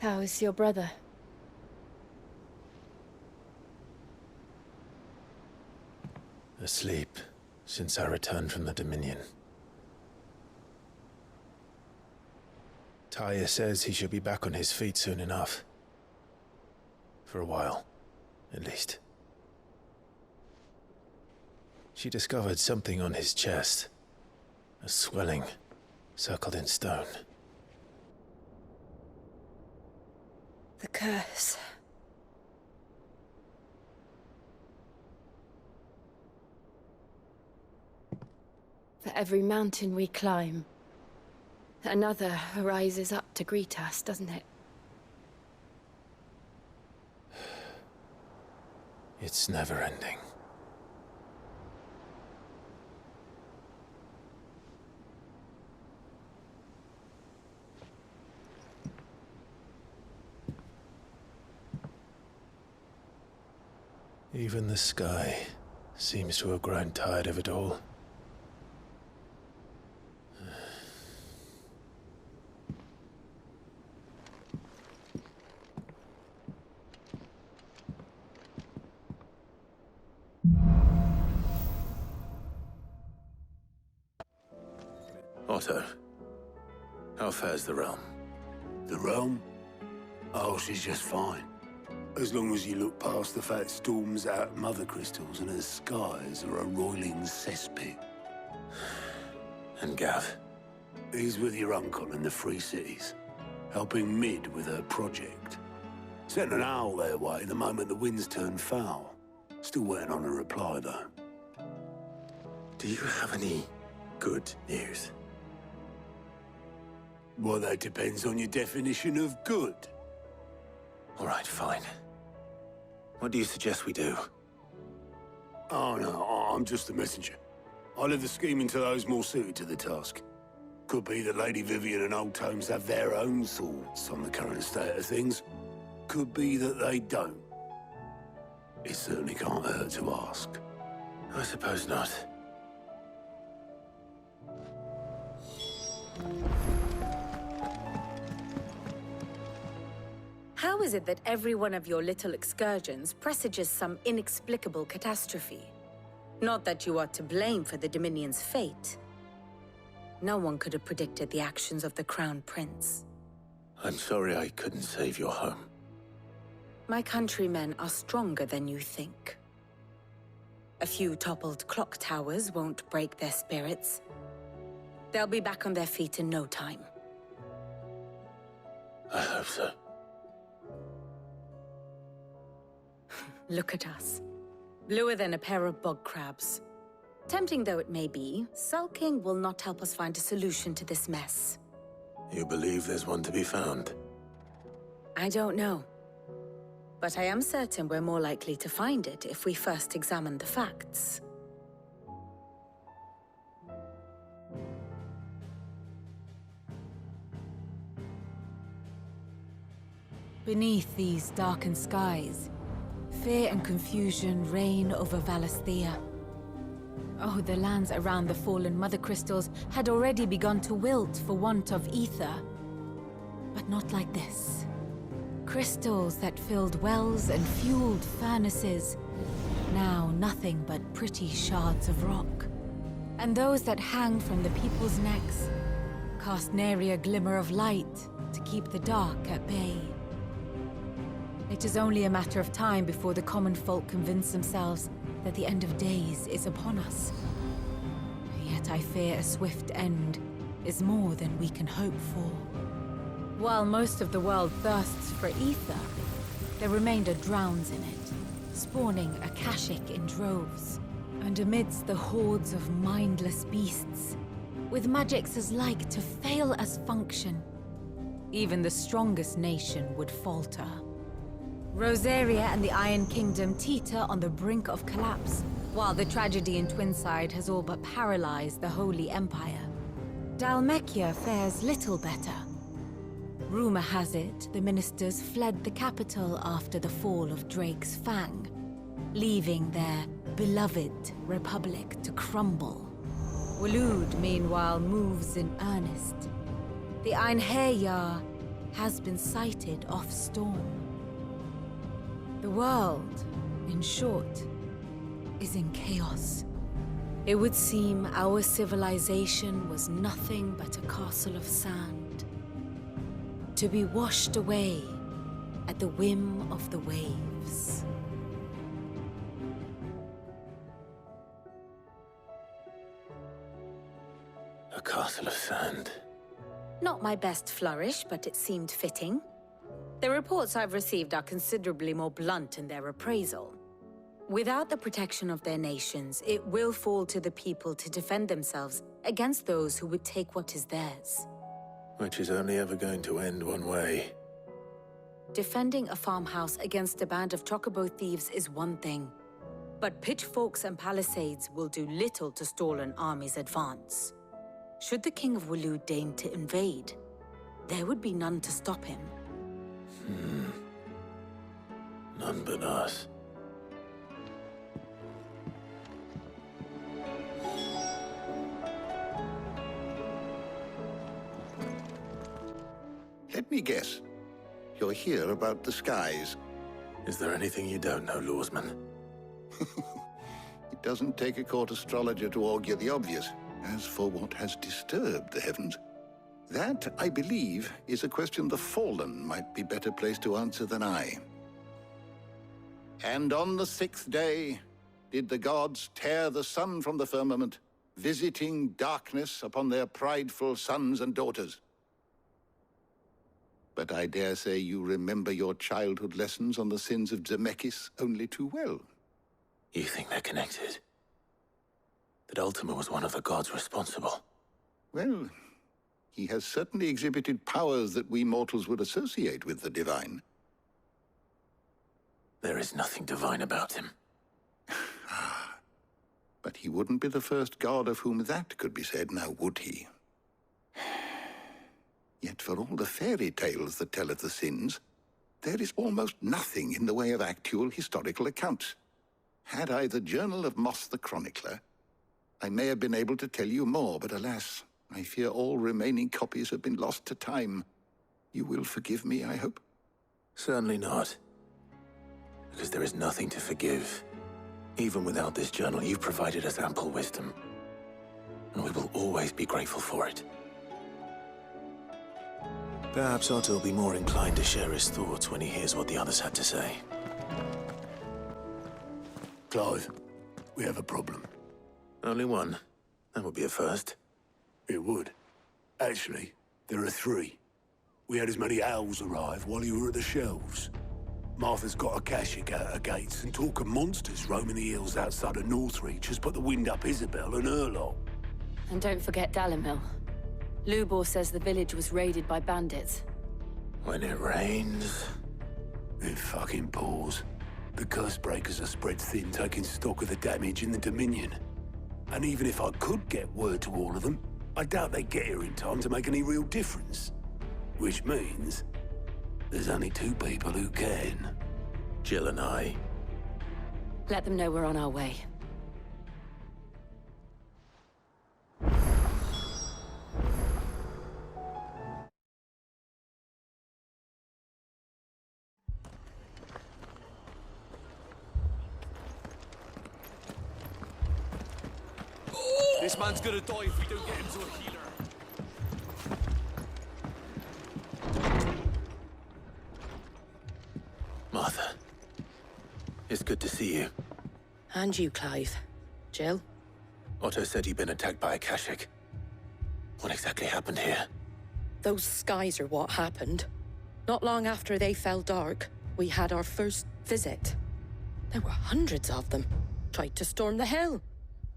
How's your brother? Asleep since I returned from the Dominion. Taya says he should be back on his feet soon enough. For a while, at least. She discovered something on his chest. A swelling, circled in stone. The curse. For every mountain we climb, another rises up to greet us, doesn't it? It's never ending. Even the sky seems to have grown tired of it all. Otto, how fares the realm? The realm? Oh, she's just fine. As long as you look past the fat storms out mother crystals and her skies are a roiling cesspit. And Gav? He's with your uncle in the Free Cities, helping Mid with her project. Sent an owl their way the moment the winds turned foul. Still waiting on a reply, though. Do you have any good news? Well, that depends on your definition of good. All right, fine. What do you suggest we do? Oh, no, I'm just a messenger. I'll leave the scheming to those more suited to the task. Could be that Lady Vivian and Old Tomes have their own thoughts on the current state of things. Could be that they don't. It certainly can't hurt to ask. I suppose not. How is it that every one of your little excursions presages some inexplicable catastrophe? Not that you are to blame for the Dominion's fate. No one could have predicted the actions of the Crown Prince. I'm sorry I couldn't save your home. My countrymen are stronger than you think. A few toppled clock towers won't break their spirits. They'll be back on their feet in no time. I hope so. Look at us. Bluer than a pair of bog crabs. Tempting though it may be, sulking will not help us find a solution to this mess. You believe there's one to be found? I don't know. But I am certain we're more likely to find it if we first examine the facts. Beneath these darkened skies, fear and confusion reign over Valisthea. Oh, the lands around the fallen Mother Crystals had already begun to wilt for want of ether. But not like this. Crystals that filled wells and fueled furnaces, now nothing but pretty shards of rock. And those that hang from the people's necks cast nary a glimmer of light to keep the dark at bay. It is only a matter of time before the common folk convince themselves that the end of days is upon us. Yet I fear a swift end is more than we can hope for. While most of the world thirsts for ether, the remainder drowns in it, spawning Akashic in droves. And amidst the hordes of mindless beasts, with magics as like to fail as function, even the strongest nation would falter. Rosaria and the Iron Kingdom teeter on the brink of collapse, while the tragedy in Twinside has all but paralyzed the Holy Empire. Dalmekia fares little better. Rumor has it the ministers fled the capital after the fall of Drake's Fang, leaving their beloved republic to crumble. Waloed, meanwhile, moves in earnest. The Einherjar has been sighted off-storm. The world, in short, is in chaos. It would seem our civilization was nothing but a castle of sand, to be washed away at the whim of the waves. A castle of sand. Not my best flourish, but it seemed fitting. The reports I've received are considerably more blunt in their appraisal. Without the protection of their nations, it will fall to the people to defend themselves against those who would take what is theirs. Which is only ever going to end one way. Defending a farmhouse against a band of chocobo thieves is one thing, but pitchforks and palisades will do little to stall an army's advance. Should the King of Waloed deign to invade, there would be none to stop him. None but us. Let me guess. You're here about the skies. Is there anything you don't know, Lawsman? It doesn't take a court astrologer to augur the obvious. As for what has disturbed the heavens, that, I believe, is a question the Fallen might be better placed to answer than I. And on the 6th day did the gods tear the sun from the firmament, visiting darkness upon their prideful sons and daughters. But I dare say you remember your childhood lessons on the sins of Zemeckis only too well. You think they're connected? That Ultima was one of the gods responsible? Well, he has certainly exhibited powers that we mortals would associate with the divine. There is nothing divine about him. But he wouldn't be the first god of whom that could be said, now would he? Yet for all the fairy tales that tell of the sins, there is almost nothing in the way of actual historical accounts. Had I the Journal of Moss the Chronicler, I may have been able to tell you more, but alas, I fear all remaining copies have been lost to time. You will forgive me, I hope? Certainly not. Because there is nothing to forgive. Even without this journal, you've provided us ample wisdom. And we will always be grateful for it. Perhaps Otto will be more inclined to share his thoughts when he hears what the others had to say. Clive, we have a problem. Only one. That would be a first. It would. Actually, there are 3. We had as many owls arrive while you were at the shelves. Martha's got a Akashic out her gates, and talk of monsters roaming the hills outside of Northreach has put the wind up Isabel and her lot. And don't forget Dalimil. Lubor says the village was raided by bandits. When it rains... It fucking pours. The curse breakers are spread thin, taking stock of the damage in the Dominion. And even if I could get word to all of them, I doubt they'd get here in time to make any real difference. Which means there's only 2 people who can. Jill and I. Let them know we're on our way. This man's gonna die if we don't get him to a healer. Martha. It's good to see you. And you, Clive. Jill? Otto said you'd been attacked by Akashic. What exactly happened here? Those skies are what happened. Not long after they fell dark, we had our first visit. There were hundreds of them. Tried to storm the hill.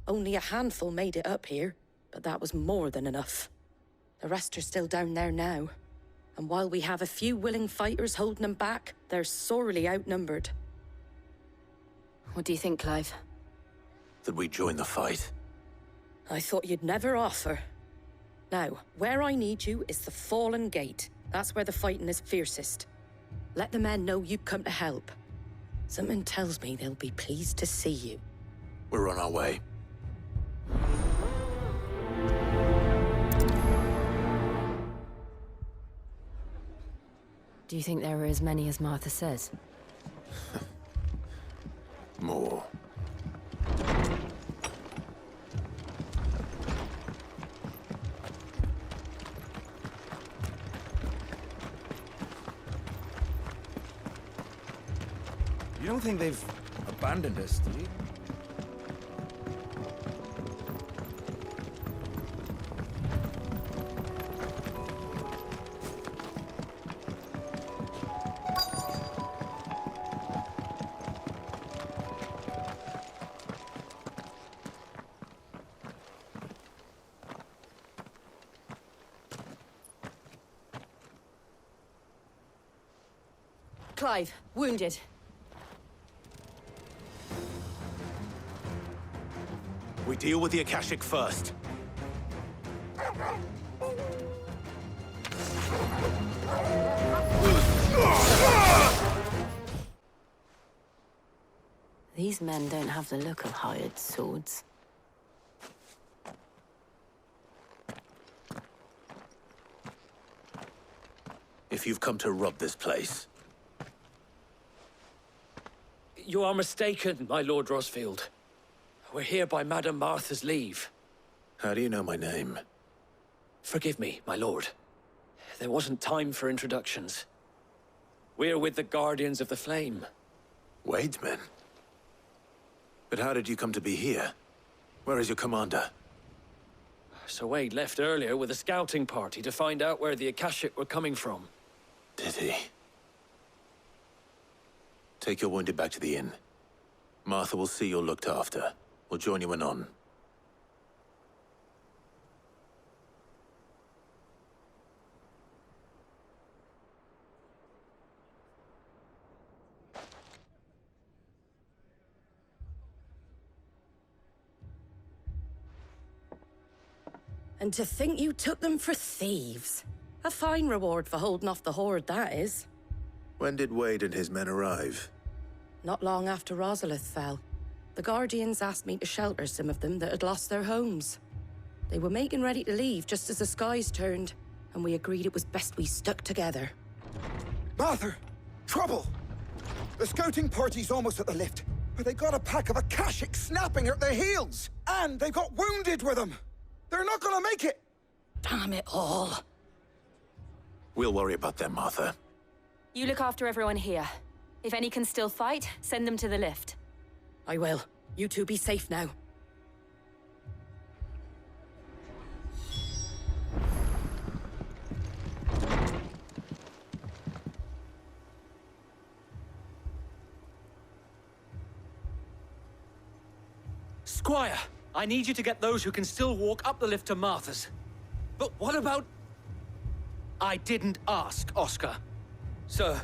Only a handful made it up here, but that was more than enough. The rest are still down there now. And while we have a few willing fighters holding them back, they're sorely outnumbered. What do you think, Clive? That we join the fight? I thought you'd never offer. Now, where I need you is the Fallen Gate. That's where the fighting is fiercest. Let the men know you've come to help. Something tells me they'll be pleased to see you. We're on our way. Do you think there are as many as Martha says? More. You don't think they've abandoned us, do you? Clive, wounded. We deal with the Akashic first. These men don't have the look of hired swords. If you've come to rob this place, You are mistaken, my Lord Rosfield. We're here by Madame Martha's leave. how do you know my name? Forgive me, my lord. There wasn't time for introductions. We're with the Guardians of the Flame. Wade's men? But how did you come to be here? Where is your commander? Sir Wade left earlier with a scouting party to find out where the Akashic were coming from. Did he? Take your wounded back to the inn. Martha will see you're looked after. We'll join you anon. And to think you took them for thieves. A fine reward for holding off the horde, that is. When did Wade and his men arrive? Not long after Rosalith fell, the Guardians asked me to shelter some of them that had lost their homes. They were making ready to leave just as the skies turned, and we agreed it was best we stuck together. Martha! Trouble! The scouting party's almost at the lift, but they got a pack of Akashic snapping at their heels! And they've got wounded with them! They're not gonna make it! Damn it all. We'll worry about them, Martha. You look after everyone here. If any can still fight, send them to the lift. I will. You two be safe now. Squire, I need you to get those who can still walk up the lift to Martha's. But what about... I didn't ask, Oscar. Sir.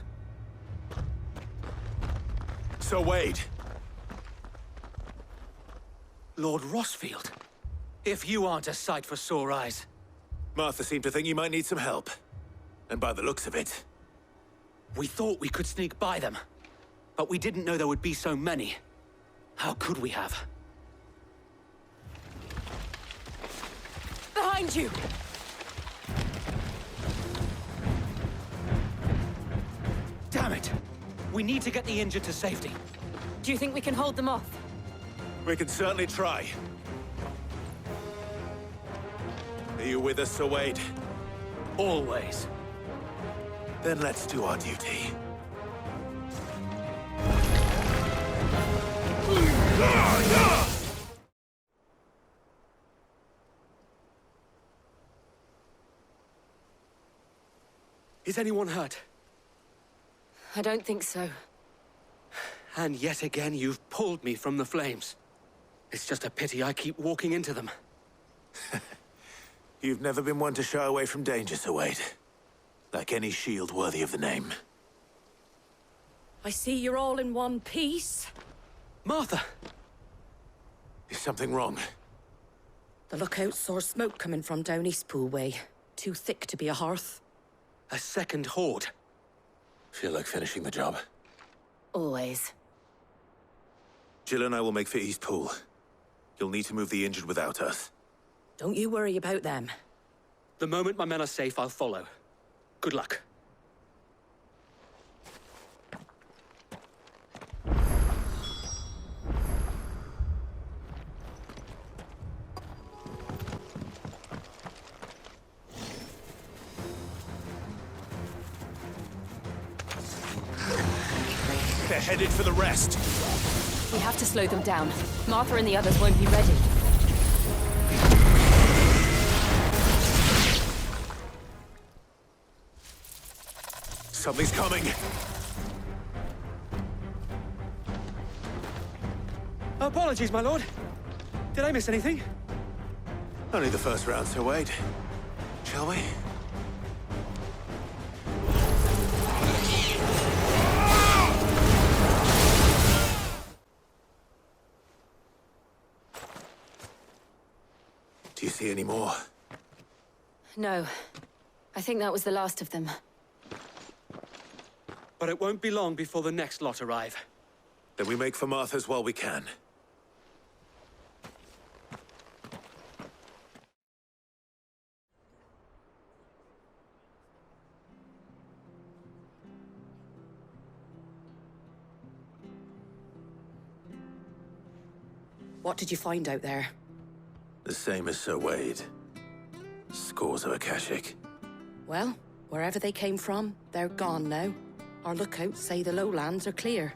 Sir Wade! Lord Rosfield. If you aren't a sight for sore eyes. Martha seemed to think you might need some help. And by the looks of it... We thought we could sneak by them. But we didn't know there would be so many. How could we have? Behind you! Damn it! We need to get the injured to safety. Do you think we can hold them off? We can certainly try. Are you with us, Sir Wade? Always. Then let's do our duty. Is anyone hurt? I don't think so. And yet again, you've pulled me from the flames. It's just a pity I keep walking into them. You've never been one to shy away from danger, Sir Wade. Like any shield worthy of the name. I see you're all in one piece. Martha! Is something wrong? The lookout saw smoke coming from down Eastpool way. Too thick to be a hearth. A second horde. Feel like finishing the job. Always. Jill and I will make for East Pool. You'll need to move the injured without us. Don't you worry about them. The moment my men are safe, I'll follow. Good luck. They're headed for the rest. We have to slow them down. Martha and the others won't be ready. Something's coming. Apologies, my lord. Did I miss anything? Only the first round, Sir Wade. Shall we? Do you see any more? No. I think that was the last of them. But it won't be long before the next lot arrive. Then we make for Martha's while we can. What did you find out there? The same as Sir Wade. Scores of Akashic. Well, wherever they came from, they're gone now. Our lookouts say the lowlands are clear.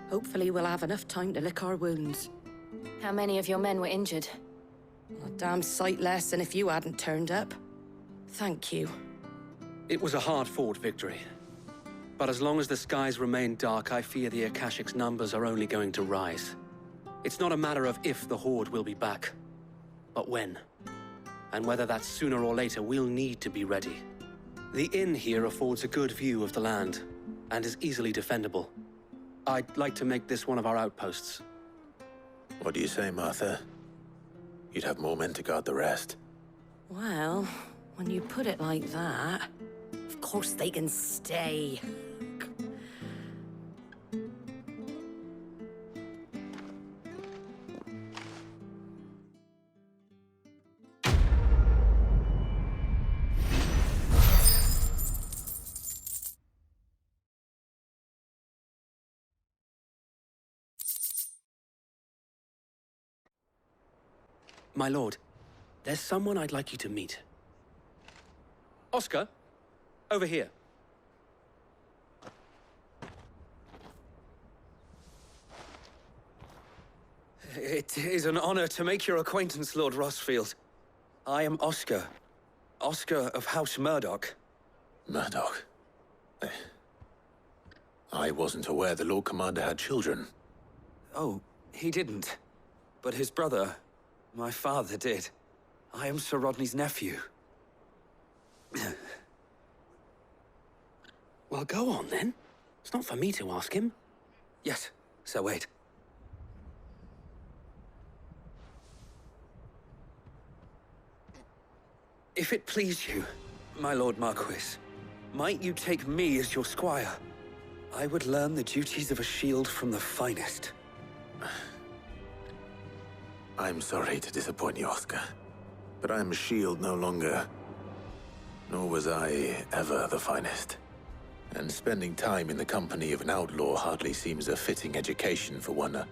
Hopefully we'll have enough time to lick our wounds. How many of your men were injured? A damn sight less than if you hadn't turned up. Thank you. It was a hard-fought victory. But as long as the skies remain dark, I fear the Akashic's numbers are only going to rise. It's not a matter of if the Horde will be back, but when. And whether that's sooner or later, we'll need to be ready. The inn here affords a good view of the land, and is easily defendable. I'd like to make this one of our outposts. What do you say, Martha? You'd have more men to guard the rest. Well, when you put it like that, of course they can stay. My lord, there's someone I'd like you to meet. Oscar, over here. It is an honor to make your acquaintance, Lord Rossfield. I am Oscar. Oscar of House Murdoch. Murdoch? I wasn't aware the Lord Commander had children. Oh, he didn't. But his brother, my father, did. I am Sir Rodney's nephew. Well, go on then. It's not for me to ask him. Yes, Sir Wade. If it please you, my Lord Marquis, might you take me as your squire? I would learn the duties of a shield from the finest. I'm sorry to disappoint you, Oscar, but I'm a shield no longer. Nor was I ever the finest. And spending time in the company of an outlaw hardly seems a fitting education for one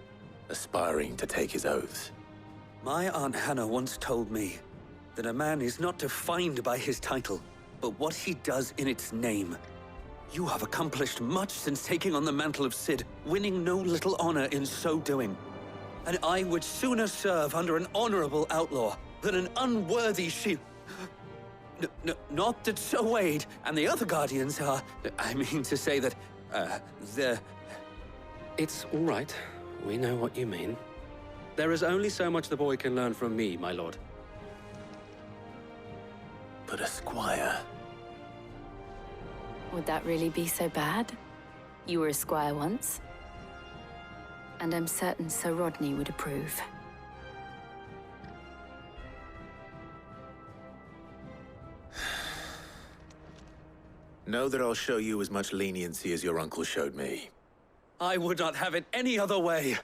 aspiring to take his oaths. My Aunt Hannah once told me that a man is not defined by his title, but what he does in its name. You have accomplished much since taking on the mantle of Cid, winning no little honor in so doing. And I would sooner serve under an honorable outlaw than an unworthy shield. Not that Sir Wade and the other Guardians are... I mean to say that, they're... It's all right. We know what you mean. There is only so much the boy can learn from me, my lord. But a squire... Would that really be so bad? You were a squire once. And I'm certain Sir Rodney would approve. Know that I'll show you as much leniency as your uncle showed me. I would not have it any other way.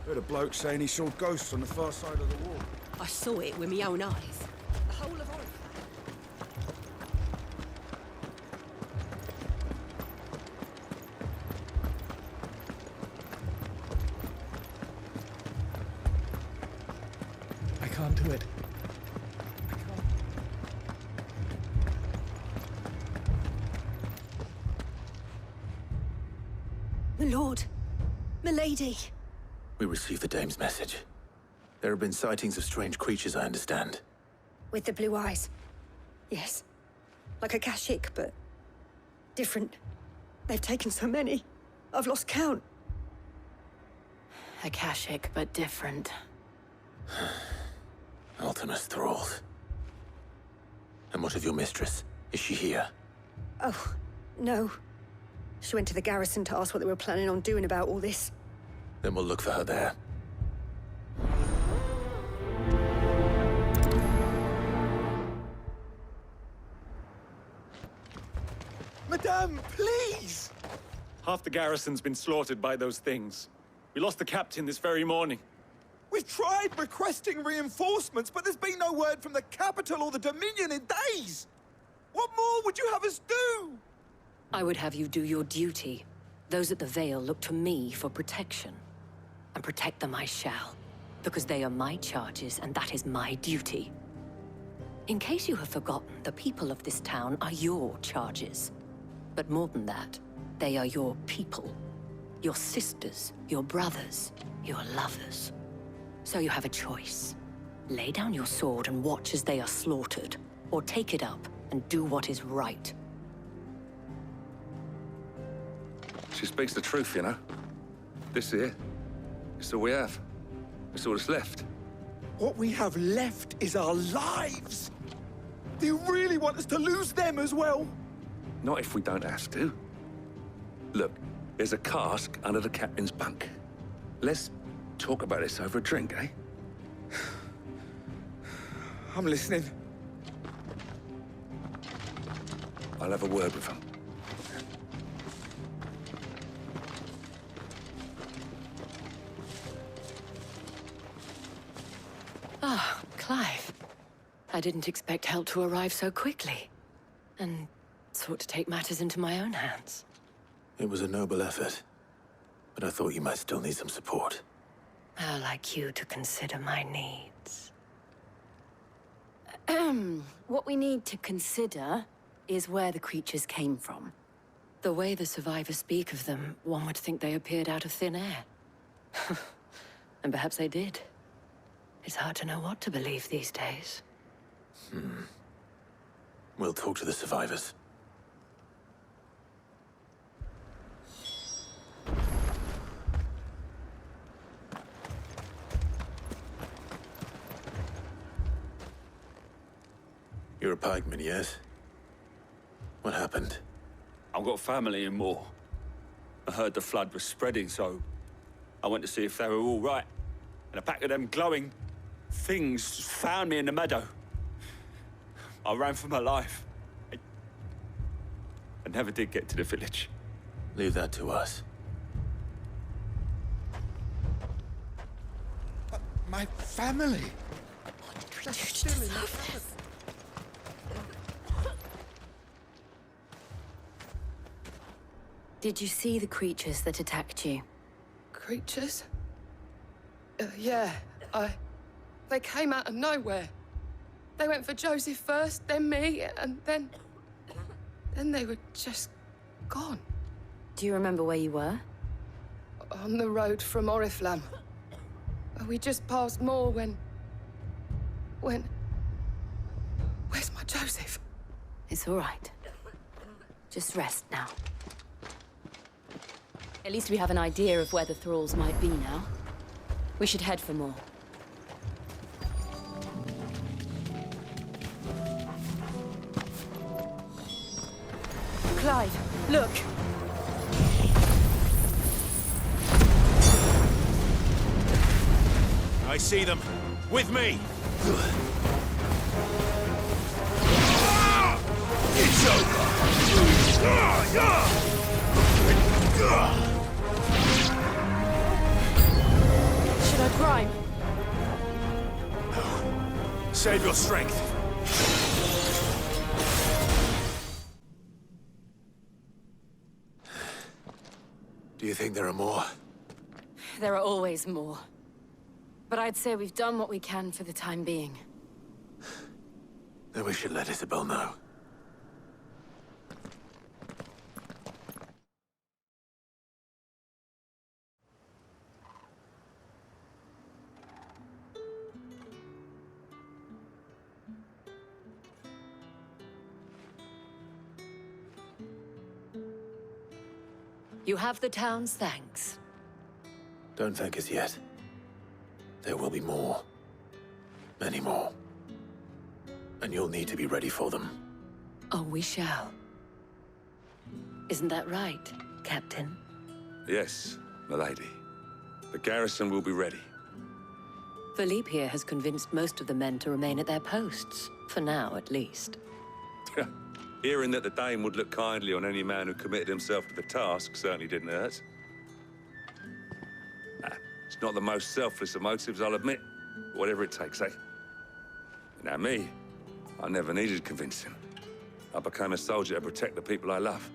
Heard a bloke saying he saw ghosts on the far side of the wall. I saw it with my own eyes. The whole of to it. My lord. Milady. We received the dame's message. There have been sightings of strange creatures, I understand. With the blue eyes. Yes. Like a Kashik, but different. They've taken so many. I've lost count. Akashic, but different. Ultimus thralls. And what of your mistress? Is she here? Oh, no. She went to the garrison to ask what they were planning on doing about all this. Then we'll look for her there. Madame, please! Half the garrison's been slaughtered by those things. We lost the captain this very morning. We've tried requesting reinforcements, but there's been no word from the capital or the Dominion in days! What more would you have us do? I would have you do your duty. Those at the Vale look to me for protection. And protect them I shall, because they are my charges, and that is my duty. In case you have forgotten, the people of this town are your charges. But more than that, they are your people. Your sisters, your brothers, your lovers. So you have a choice. Lay down your sword and watch as they are slaughtered, or take it up and do what is right. She speaks the truth, you know. This here, it's all we have. It's all that's left. What we have left is our lives! Do you really want us to lose them as well? Not if we don't have to. Look, there's a cask under the captain's bunk. Let's talk about this over a drink, eh? I'm listening. I'll have a word with him. Ah, Clive. I didn't expect help to arrive so quickly. And sought to take matters into my own hands. It was a noble effort, but I thought you might still need some support. How like you to consider my needs. What we need to consider is where the creatures came from. The way the survivors speak of them, one would think they appeared out of thin air. And perhaps they did. It's hard to know what to believe these days. We'll talk to the survivors. You're a pikeman, yes? What happened? I've got family in Moor. I heard the flood was spreading, so I went to see if they were all right. And a pack of them glowing things found me in the meadow. I ran for my life. I never did get to the village. Leave that to us. My family! They're still in the capital. Did you see the creatures that attacked you? Creatures? Yeah, they came out of nowhere. They went for Joseph first, then me, and then they were just gone. Do you remember where you were? On the road from Oriflamme. We just passed Moor when... Where's my Joseph? It's all right. Just rest now. At least we have an idea of where the thralls might be now. We should head for more. Clive, look! I see them. With me! It's over! Should I prime? Save your strength. Do you think there are more? There are always more. But I'd say we've done what we can for the time being. Then we should let Isabel know. You have the town's thanks. Don't thank us yet. There will be more. Many more. And you'll need to be ready for them. Oh, we shall. Isn't that right, Captain? Yes, milady. The garrison will be ready. Philippe here has convinced most of the men to remain at their posts. For now, at least. Hearing that the Dane would look kindly on any man who committed himself to the task certainly didn't hurt. It's not the most selfless of motives, I'll admit. Whatever it takes, eh? Now me, I never needed convincing. I became a soldier to protect the people I love.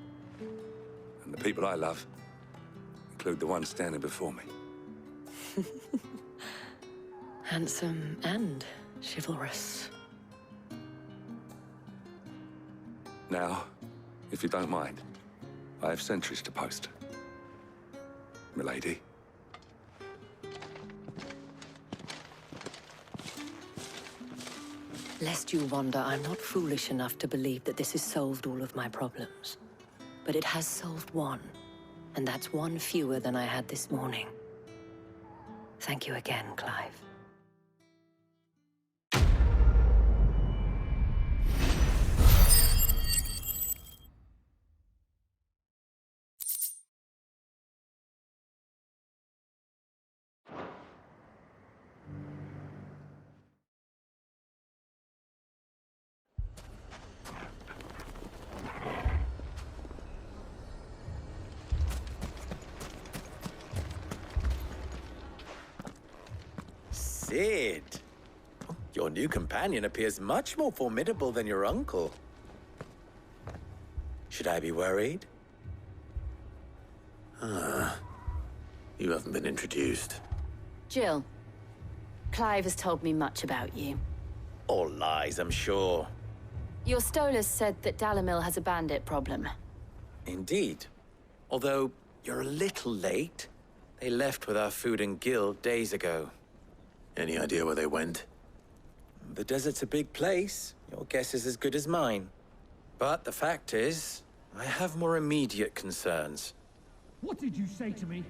And the people I love include the one standing before me. Handsome and chivalrous. Now, if you don't mind, I have sentries to post. Milady. Lest you wonder, I'm not foolish enough to believe that this has solved all of my problems. But it has solved one, and that's one fewer than I had this morning. Thank you again, Clive. Sid, your new companion appears much more formidable than your uncle. Should I be worried? You haven't been introduced. Jill, Clive has told me much about you. All lies, I'm sure. Your Stolas said that Dalimil has a bandit problem. Indeed. Although, you're a little late. They left with our food and guild days ago. Any idea where they went? The desert's a big place. Your guess is as good as mine. But the fact is, I have more immediate concerns. What did you say to me?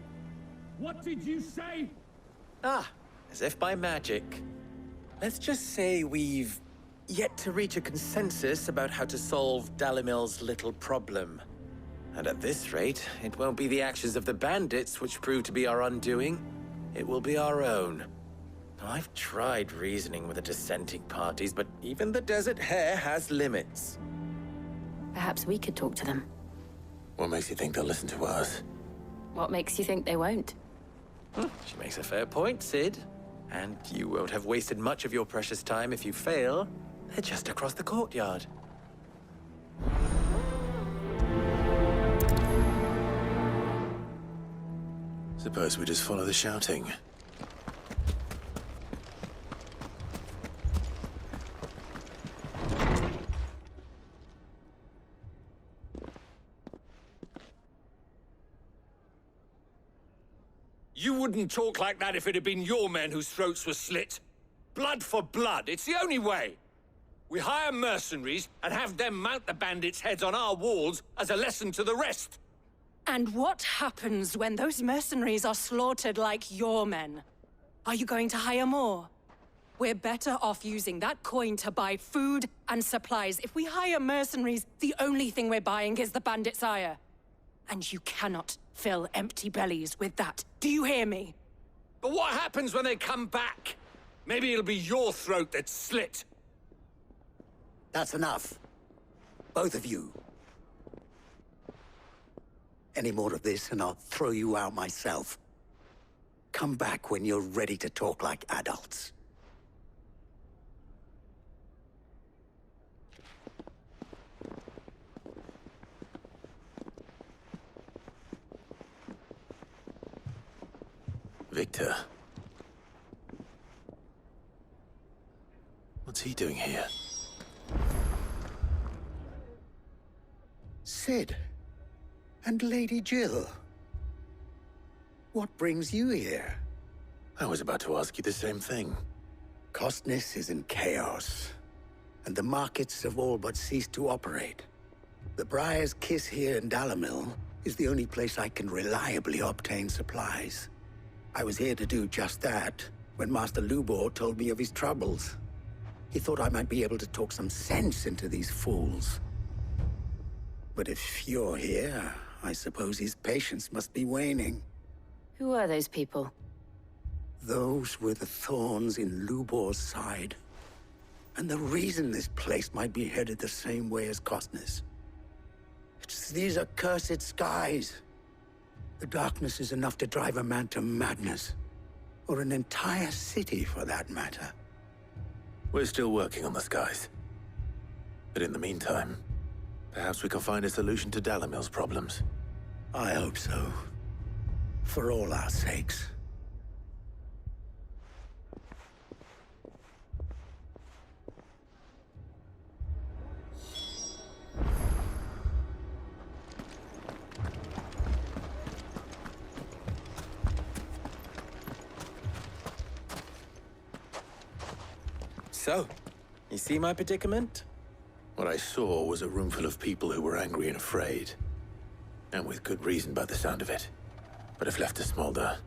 What did you say? As if by magic. Let's just say we've yet to reach a consensus about how to solve Dalimil's little problem. And at this rate, it won't be the actions of the bandits which prove to be our undoing. It will be our own. I've tried reasoning with the dissenting parties, but even the Desert Hare has limits. Perhaps we could talk to them. What makes you think they'll listen to us? What makes you think they won't? She makes a fair point, Sid. And you won't have wasted much of your precious time if you fail. They're just across the courtyard. Suppose we just follow the shouting. You wouldn't talk like that if it had been your men whose throats were slit. Blood for blood, it's the only way. We hire mercenaries and have them mount the bandits' heads on our walls as a lesson to the rest. And what happens when those mercenaries are slaughtered like your men? Are you going to hire more? We're better off using that coin to buy food and supplies. If we hire mercenaries, the only thing we're buying is the bandits' ire. And you cannot fill empty bellies with that. Do you hear me? But what happens when they come back? Maybe it'll be your throat that's slit. That's enough. Both of you. Any more of this and I'll throw you out myself. Come back when you're ready to talk like adults. Victor. What's he doing here? Sid. And Lady Jill. What brings you here? I was about to ask you the same thing. Costness is in chaos, and the markets have all but ceased to operate. The Briar's Kiss here in Dalamil is the only place I can reliably obtain supplies. I was here to do just that when Master Lubor told me of his troubles. He thought I might be able to talk some sense into these fools. But if you're here, I suppose his patience must be waning. Who are those people? Those were the thorns in Lubor's side. And the reason this place might be headed the same way as Costness. It's these accursed skies. The darkness is enough to drive a man to madness. Or an entire city, for that matter. We're still working on the skies. But in the meantime, perhaps we can find a solution to Dalamil's problems. I hope so. For all our sakes. So, you see my predicament? What I saw was a room full of people who were angry and afraid. And with good reason by the sound of it. But if left to smolder,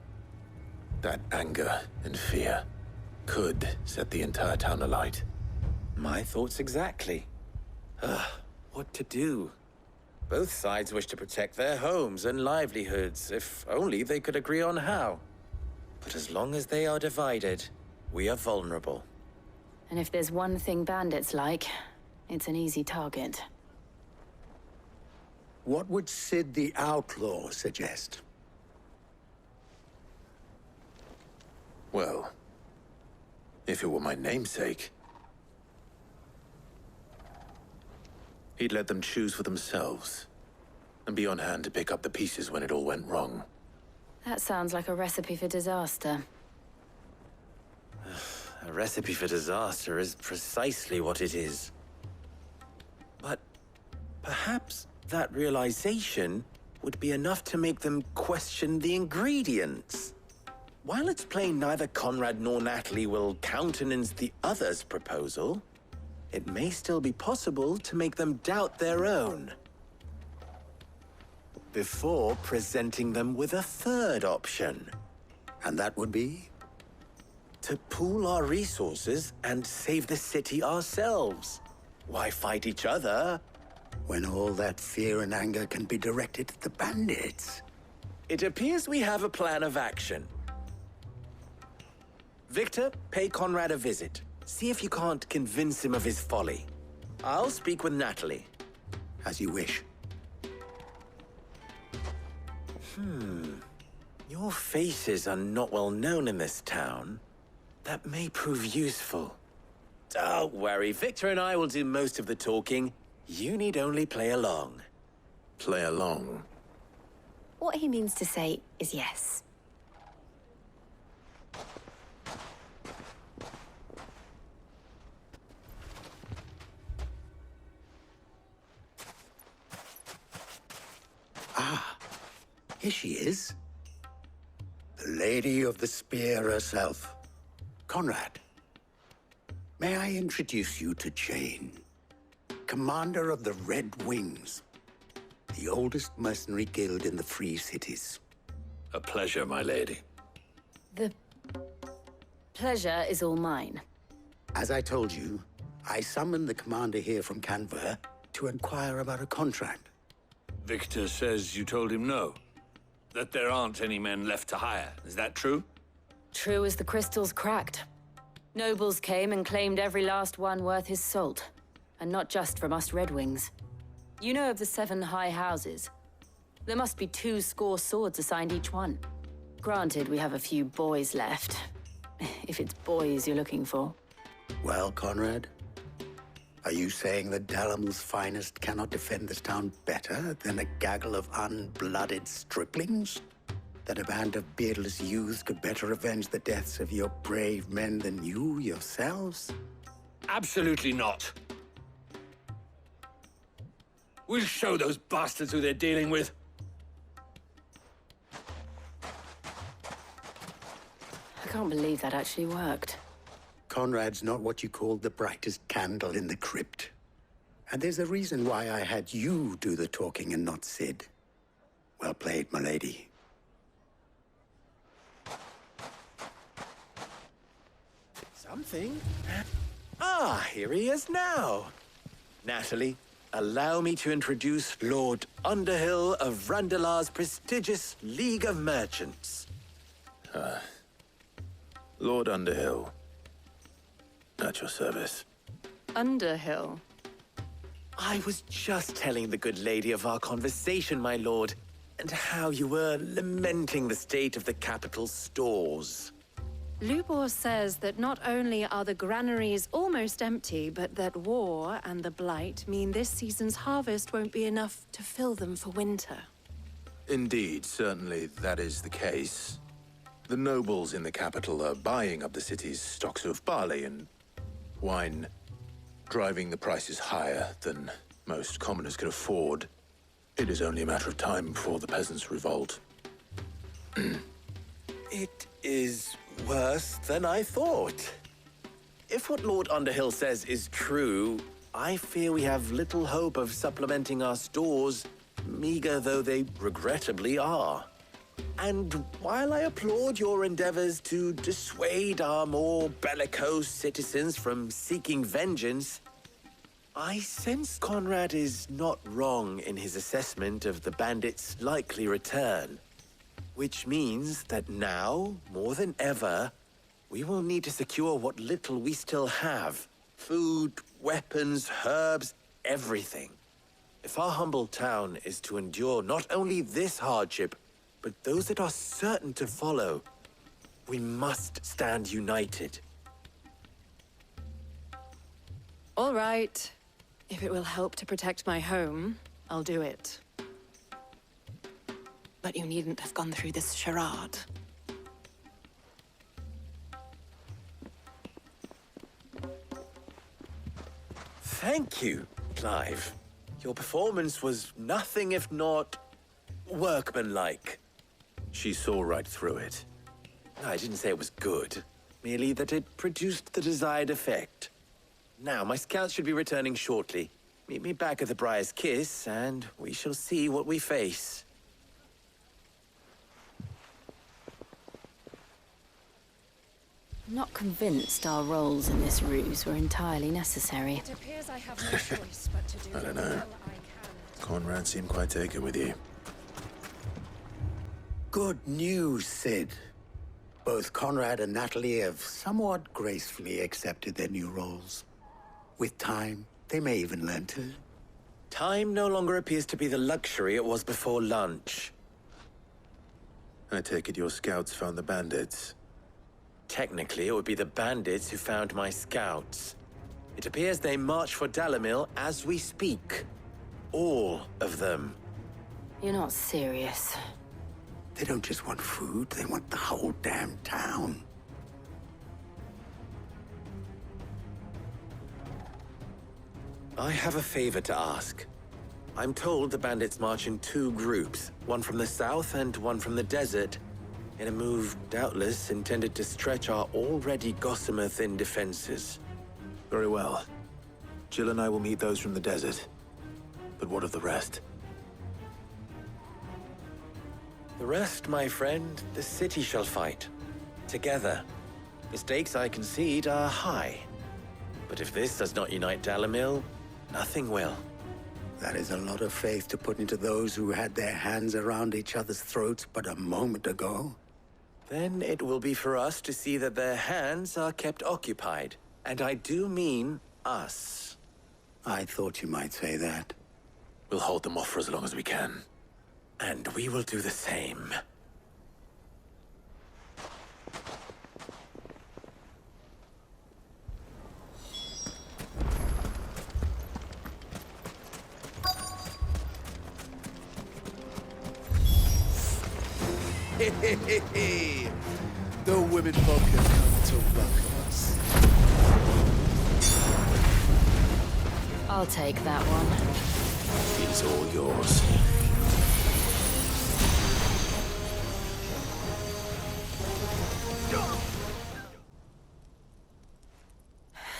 that anger and fear could set the entire town alight. My thoughts exactly. What to do? Both sides wish to protect their homes and livelihoods, if only they could agree on how. But as long as they are divided, we are vulnerable. And if there's one thing bandits like, it's an easy target. What would Sid the Outlaw suggest? Well, if it were my namesake, he'd let them choose for themselves, and be on hand to pick up the pieces when it all went wrong. That sounds like a recipe for disaster. A recipe for disaster is precisely what it is. But perhaps that realization would be enough to make them question the ingredients. While it's plain neither Conrad nor Natalie will countenance the other's proposal, it may still be possible to make them doubt their own. Before presenting them with a third option. And that would be? To pool our resources and save the city ourselves. Why fight each other? When all that fear and anger can be directed at the bandits. It appears we have a plan of action. Victor, pay Conrad a visit. See if you can't convince him of his folly. I'll speak with Natalie. As you wish. Your faces are not well known in this town. That may prove useful. Don't worry, Victor and I will do most of the talking. You need only play along. Play along? What he means to say is yes. Ah, here she is. The Lady of the Spear herself. Conrad, may I introduce you to Jane, commander of the Red Wings, the oldest mercenary guild in the Free Cities. A pleasure, my lady. The pleasure is all mine. As I told you, I summoned the commander here from Canver to inquire about a contract. Victor says you told him no. That there aren't any men left to hire. Is that true? True as the crystals cracked. Nobles came and claimed every last one worth his salt. And not just from us Red Wings. You know of the 7 high houses. There must be 2 swords assigned each one. Granted, we have a few boys left. If it's boys you're looking for. Well, Conrad, are you saying that Dalamil's finest cannot defend this town better than a gaggle of unblooded striplings? That a band of beardless youths could better avenge the deaths of your brave men than you yourselves? Absolutely not. We'll show those bastards who they're dealing with. I can't believe that actually worked. Conrad's not what you call the brightest candle in the crypt. And there's a reason why I had you do the talking and not Sid. Well played, my lady. Something? Ah, here he is now. Natalie, allow me to introduce Lord Underhill of Randalar's prestigious League of Merchants. Lord Underhill. At your service. Underhill? I was just telling the good lady of our conversation, my lord, and how you were lamenting the state of the capital's stores. Lubor says that not only are the granaries almost empty, but that war and the Blight mean this season's harvest won't be enough to fill them for winter. Indeed, certainly that is the case. The nobles in the capital are buying up the city's stocks of barley and wine, driving the prices higher than most commoners can afford. It is only a matter of time before the peasants revolt. It is worse than I thought. If what Lord Underhill says is true, I fear we have little hope of supplementing our stores, meager though they regrettably are. And while I applaud your endeavors to dissuade our more bellicose citizens from seeking vengeance, I sense Conrad is not wrong in his assessment of the bandits' likely return. Which means that now, more than ever, we will need to secure what little we still have. Food, weapons, herbs, everything. If our humble town is to endure not only this hardship, but those that are certain to follow, we must stand united. All right. If it will help to protect my home, I'll do it. But you needn't have gone through this charade. Thank you, Clive. Your performance was nothing if not workmanlike. She saw right through it. I didn't say it was good, merely that it produced the desired effect. Now, my scouts should be returning shortly. Meet me back at the Briar's Kiss, and we shall see what we face. I'm not convinced our roles in this ruse were entirely necessary. It appears I have no choice but to do I don't know. Conrad seemed quite taken with you. Good news, Sid. Both Conrad and Natalie have somewhat gracefully accepted their new roles. With time, they may even learn to. Time no longer appears to be the luxury it was before lunch. I take it your scouts found the bandits. Technically, it would be the bandits who found my scouts. It appears they march for Dalimil as we speak. All of them. You're not serious. They don't just want food, they want the whole damn town. I have a favor to ask. I'm told the bandits march in two groups, one from the south and one from the desert, in a move doubtless intended to stretch our already gossamer-thin defenses. Very well. Jill and I will meet those from the desert. But what of the rest? The rest, my friend, the city shall fight. Together. The stakes, I concede, are high. But if this does not unite Dalimil, nothing will. That is a lot of faith to put into those who had their hands around each other's throats but a moment ago. Then it will be for us to see that their hands are kept occupied. And I do mean us. I thought you might say that. We'll hold them off for as long as we can. And we will do the same. The women folk have come to welcome us. I'll take that one. He's all yours.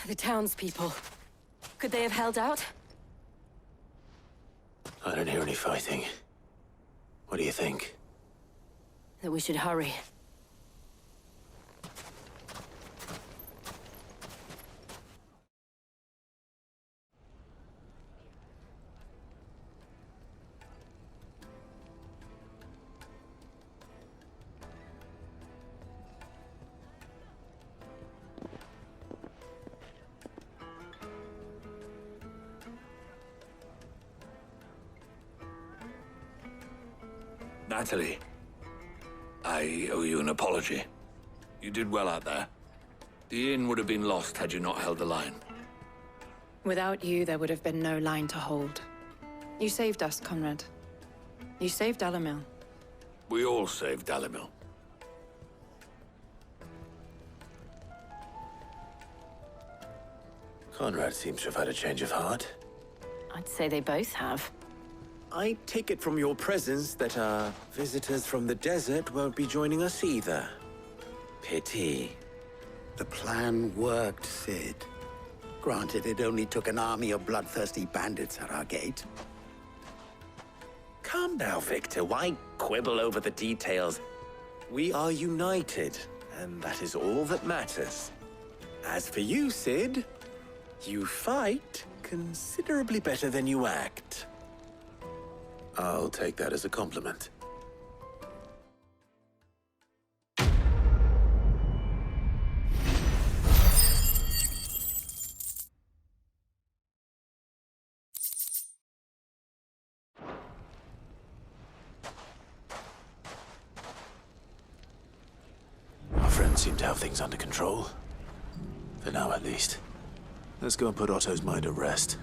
The townspeople. Could they have held out? I don't hear any fighting. What do you think? That we should hurry. Natalie, I owe you an apology. You did well out there. The inn would have been lost had you not held the line. Without you, there would have been no line to hold. You saved us, Conrad. You saved Dalimil. We all saved Dalimil. Conrad seems to have had a change of heart. I'd say they both have. I take it from your presence that our visitors from the desert won't be joining us either. Pity. The plan worked, Sid. Granted, it only took an army of bloodthirsty bandits at our gate. Calm now, Victor. Why quibble over the details? We are united, and that is all that matters. As for you, Sid, you fight considerably better than you act. I'll take that as a compliment. Our friends seem to have things under control. For now, at least. Let's go and put Otto's mind at rest.